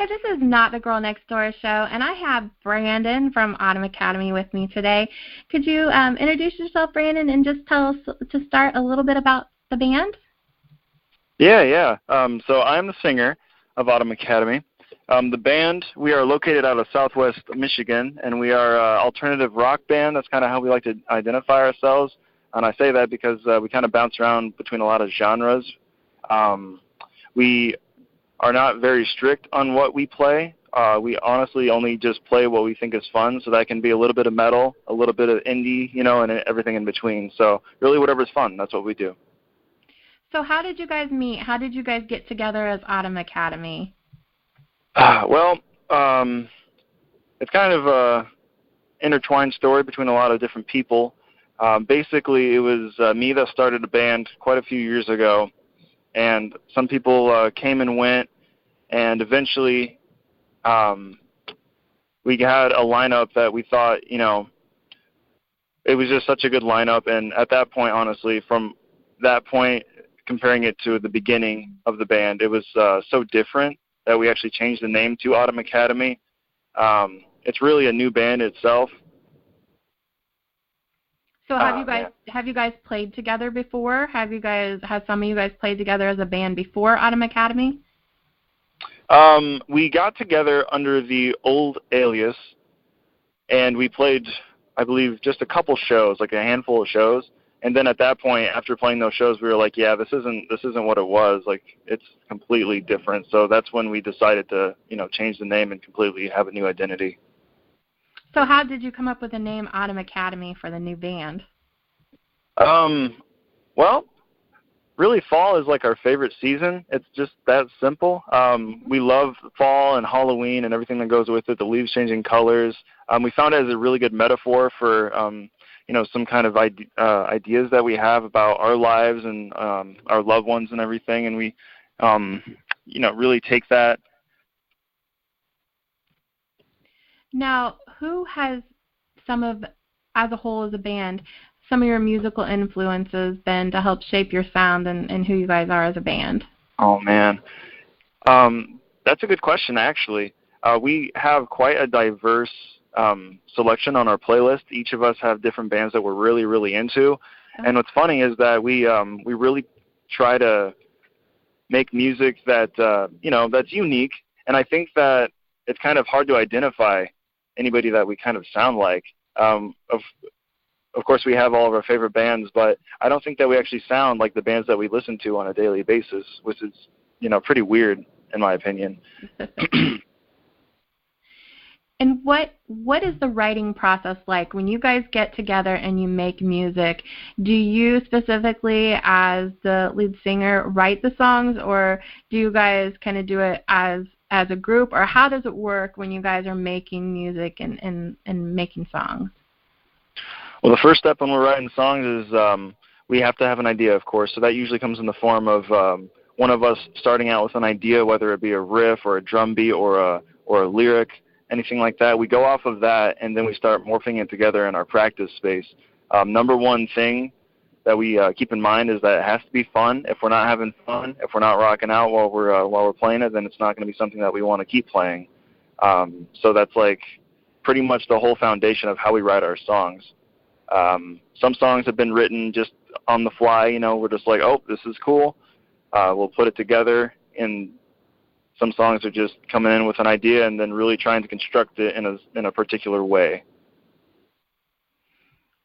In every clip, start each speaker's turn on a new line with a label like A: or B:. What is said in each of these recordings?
A: Hi, this is Not the Girl Next Door show, and I have Brandon from Autumn Academy with me today. Could you introduce yourself, Brandon, and just tell us to start a little bit about the band?
B: Yeah. So I'm the singer of Autumn Academy. The band, we are located out of Southwest Michigan, and we are an alternative rock band. That's kind of how we like to identify ourselves. And I say that because we kind of bounce around between a lot of genres. We are not very strict on what we play. We honestly only just play what we think is fun, so that can be a little bit of metal, a little bit of indie, and everything in between. So really whatever's fun, that's what we do.
A: So how did you guys meet? How did you guys get together as Autumn Academy?
B: Well, it's kind of a intertwined story between a lot of different people. Basically, it was me that started a band quite a few years ago, and some people came and went, and eventually we had a lineup that we thought, it was just such a good lineup, and at that point, honestly, from that point, comparing it to the beginning of the band, it was so different that we actually changed the name to Autumn Academy. It's really a new band itself.
A: So have you guys played together before? Has some of you guys played together as a band before Autumn Academy?
B: We got together under the old alias, and we played, I believe, just a couple shows, like a handful of shows. And then at that point, after playing those shows, we were like, yeah, this isn't what it was. Like, it's completely different. So that's when we decided to, change the name and completely have a new identity.
A: So how did you come up with the name Autumn Academy for the new band?
B: Well, really fall is like our favorite season. It's just that simple. We love fall and Halloween and everything that goes with it, the leaves changing colors. We found it as a really good metaphor for, some kind of ideas that we have about our lives and our loved ones and everything. And we, really take that.
A: Now, who has as a whole as a band, some of your musical influences been to help shape your sound and who you guys are as a band?
B: Oh, man. That's a good question, actually. We have quite a diverse selection on our playlist. Each of us have different bands that we're really, really into. Oh. And what's funny is that we really try to make music that, that's unique. And I think that it's kind of hard to identify anybody that we kind of sound like. Of course, we have all of our favorite bands, but I don't think that we actually sound like the bands that we listen to on a daily basis, which is, pretty weird in my opinion.
A: And what is the writing process like when you guys get together and you make music? Do you specifically, as the lead singer, write the songs, or do you guys kind of do it as a group, or how does it work when you guys are making music and making songs?
B: Well, the first step when we're writing songs is we have to have an idea, of course. So that usually comes in the form of one of us starting out with an idea, whether it be a riff or a drum beat or a lyric, anything like that. We go off of that, and then we start morphing it together in our practice space. Number one thing that we keep in mind is that it has to be fun. If we're not having fun, if we're not rocking out while we're playing it, then it's not going to be something that we want to keep playing. So that's like pretty much the whole foundation of how we write our songs. Some songs have been written just on the fly. We're just like, oh, this is cool. We'll put it together, and some songs are just coming in with an idea and then really trying to construct it in a particular way.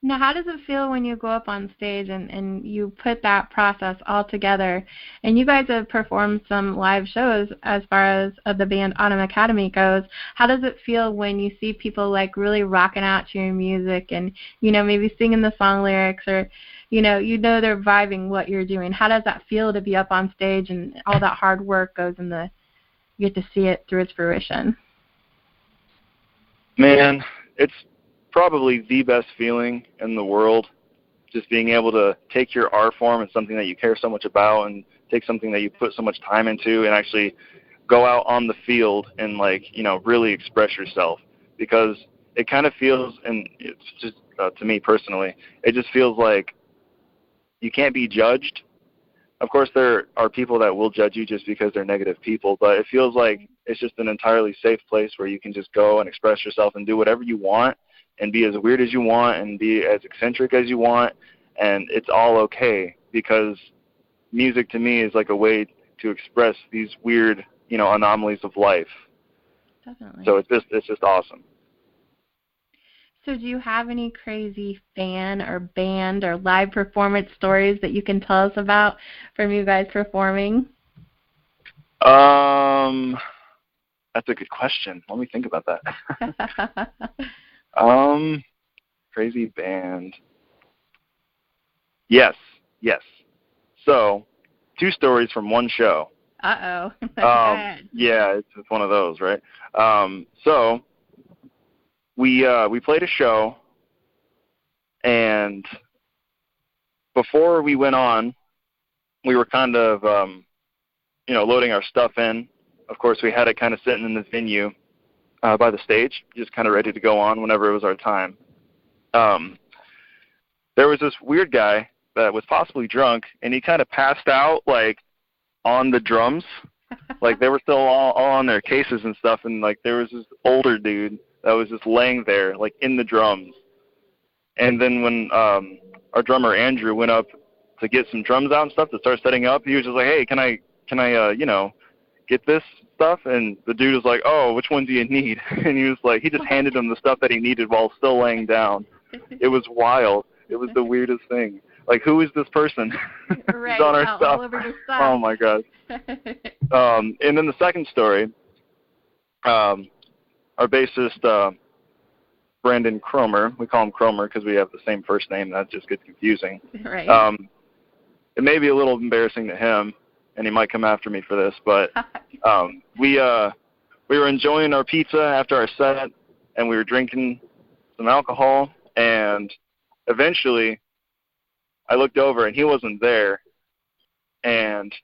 A: Now, how does it feel when you go up on stage and you put that process all together? And you guys have performed some live shows as far as the band Autumn Academy goes. How does it feel when you see people like really rocking out to your music and, maybe singing the song lyrics, or, they're vibing what you're doing? How does that feel to be up on stage and all that hard work goes in you get to see it through its fruition?
B: Man, it's probably the best feeling in the world, just being able to take your art form and something that you care so much about and take something that you put so much time into and actually go out on the field and really express yourself, because it kind of feels, and it's just to me personally, it just feels like you can't be judged. Of course, there are people that will judge you just because they're negative people, but it feels like It's just an entirely safe place where you can just go and express yourself and do whatever you want and be as weird as you want and be as eccentric as you want, and it's all okay, because music to me is like a way to express these weird, anomalies of life.
A: Definitely.
B: So it's just awesome.
A: So do you have any crazy fan or band or live performance stories that you can tell us about from you guys performing?
B: That's a good question. Let me think about that. Crazy band. Yes. So, 2 stories from one show.
A: Uh-oh.
B: Yeah, it's one of those, right? So we played a show, and before we went on, we were kind of loading our stuff in. Of course, we had it kind of sitting in the venue by the stage, just kind of ready to go on whenever it was our time. There was this weird guy that was possibly drunk, and he kind of passed out, like, on the drums. Like, they were still all on their cases and stuff, and, like, there was this older dude that was just laying there, like, in the drums. And then when our drummer, Andrew, went up to get some drums out and stuff to start setting up, he was just like, hey, can I get this stuff? And the dude was like, oh, which one do you need? And he was like, he just handed him the stuff that he needed while still laying down. It was wild. It was the weirdest thing. Like, who is this person?
A: Right,
B: Who's on our stuff?
A: all over the stuff.
B: Oh my God. And then the second story, our bassist, Brandon Cromer, we call him Cromer because we have the same first name, that just gets confusing.
A: Right.
B: It may be a little embarrassing to him, and he might come after me for this, but we were enjoying our pizza after our set, and we were drinking some alcohol, and eventually I looked over and he wasn't there, and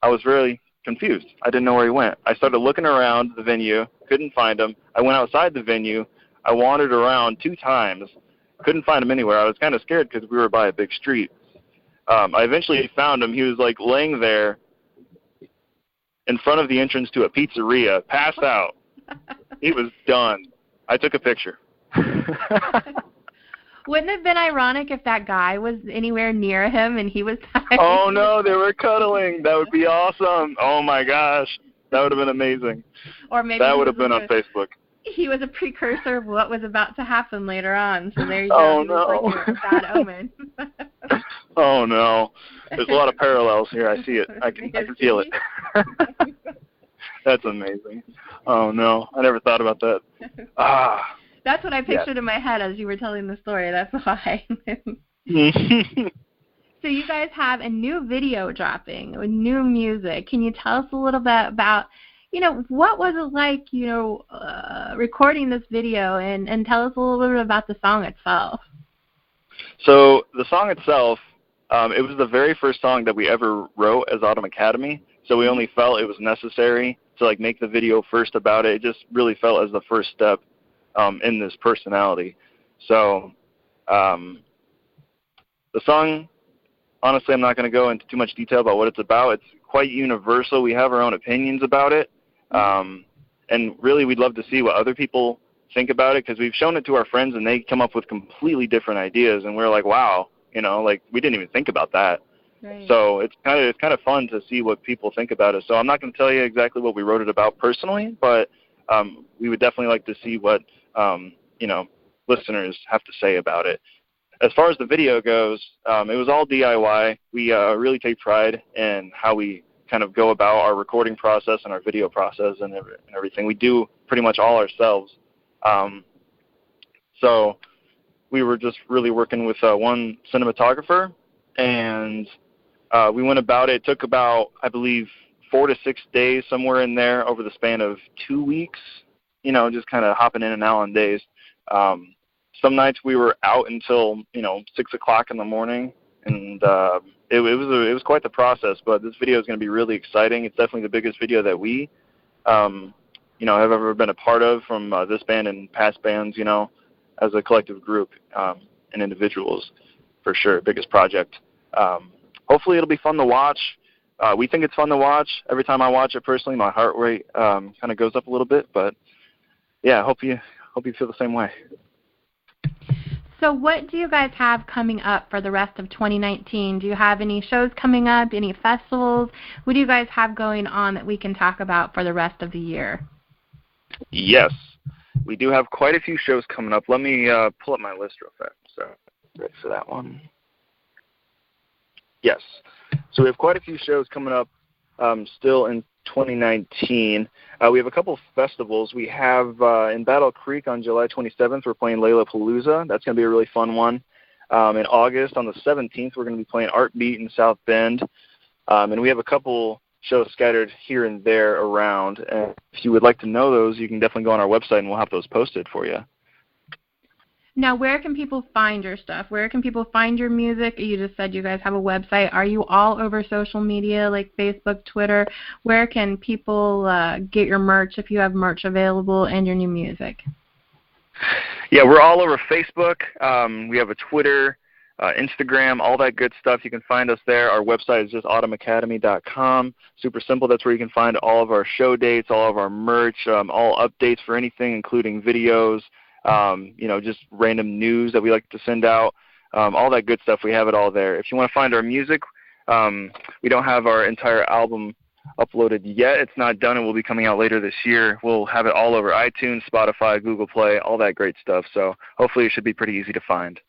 B: I was really confused. I didn't know where he went. I started looking around the venue, couldn't find him. I went outside the venue. I wandered around 2 times, couldn't find him anywhere. I was kind of scared because we were by a big street. I eventually found him. He was like laying there in front of the entrance to a pizzeria, passed out. He was done. I took a picture.
A: Wouldn't it have been ironic if that guy was anywhere near him and he was tired?
B: Oh, no, they were cuddling. That would be awesome. Oh, my gosh. That would have been amazing.
A: Or maybe
B: that would have been on Facebook.
A: He was a precursor of what was about to happen later on. So there you
B: go.
A: Oh, no. Like a bad omen.
B: Oh, no. There's a lot of parallels here. I see it. I can feel it. That's amazing. Oh, no. I never thought about that.
A: That's what I pictured in my head as you were telling the story. That's why. So you guys have a new video dropping with new music. Can you tell us a little bit about, what was it like, recording this video, and tell us a little bit about the song itself.
B: So the song itself, it was the very first song that we ever wrote as Autumn Academy. So we only felt it was necessary to make the video first about it. It just really felt as the first step in this personality. So the song, honestly, I'm not going to go into too much detail about what it's about. It's quite universal. We have our own opinions about it. And really, we'd love to see what other people think about it, because we've shown it to our friends, and they come up with completely different ideas, and we're like, wow, we didn't even think about that.
A: Right.
B: So it's kind of fun to see what people think about it. So I'm not going to tell you exactly what we wrote it about personally, but we would definitely like to see what listeners have to say about it. As far as the video goes, it was all DIY. We really take pride in how we kind of go about our recording process and our video process and everything. We do pretty much all ourselves. So we were just really working with one cinematographer, and we went about it. It took about, I believe, 4 to 6 days, somewhere in there, over the span of 2 weeks, just kind of hopping in and out on days. Some nights we were out until 6 o'clock in the morning, and it was quite the process. But this video is going to be really exciting. It's definitely the biggest video that we have ever been a part of from this band and past bands, as a collective group and individuals, for sure. Biggest project. Hopefully it'll be fun to watch. we think it's fun to watch. Every time I watch it personally, my heart rate kind of goes up a little bit. But yeah, hope you feel the same way.
A: So what do you guys have coming up for the rest of 2019? Do you have any shows coming up, any festivals? What do you guys have going on that we can talk about for the rest of the year?
B: Yes, we do have quite a few shows coming up. Let me pull up my list real fast. So, ready for that one? Yes. So we have quite a few shows coming up still in 2019. We have a couple of festivals. We have in Battle Creek on July 27th, we're playing Lollapalooza. That's going to be a really fun one. In August, on the 17th, we're going to be playing Art Beat in South Bend. And we have a couple shows scattered here and there around. And if you would like to know those, you can definitely go on our website and we'll have those posted for you.
A: Now, where can people find your stuff? Where can people find your music? You just said you guys have a website. Are you all over social media like Facebook, Twitter? Where can people get your merch if you have merch available and your new music?
B: Yeah, we're all over Facebook. We have a Twitter, Instagram, all that good stuff. You can find us there. Our website is just autumnacademy.com. Super simple. That's where you can find all of our show dates, all of our merch, all updates for anything, including videos, just random news that we like to send out, all that good stuff. We have it all there. If you want to find our music, we don't have our entire album uploaded yet. It's not done. It will be coming out later this year. We'll have it all over iTunes, Spotify, Google Play, all that great stuff. So hopefully it should be pretty easy to find.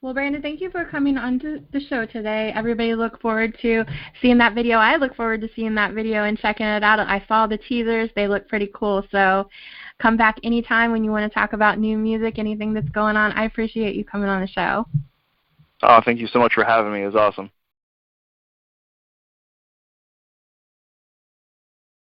A: Well, Brandon, thank you for coming on to the show today. Everybody look forward to seeing that video. I look forward to seeing that video and checking it out. I saw the teasers. They look pretty cool. So come back anytime when you want to talk about new music, anything that's going on. I appreciate you coming on the show.
B: Oh, thank you so much for having me. It was awesome.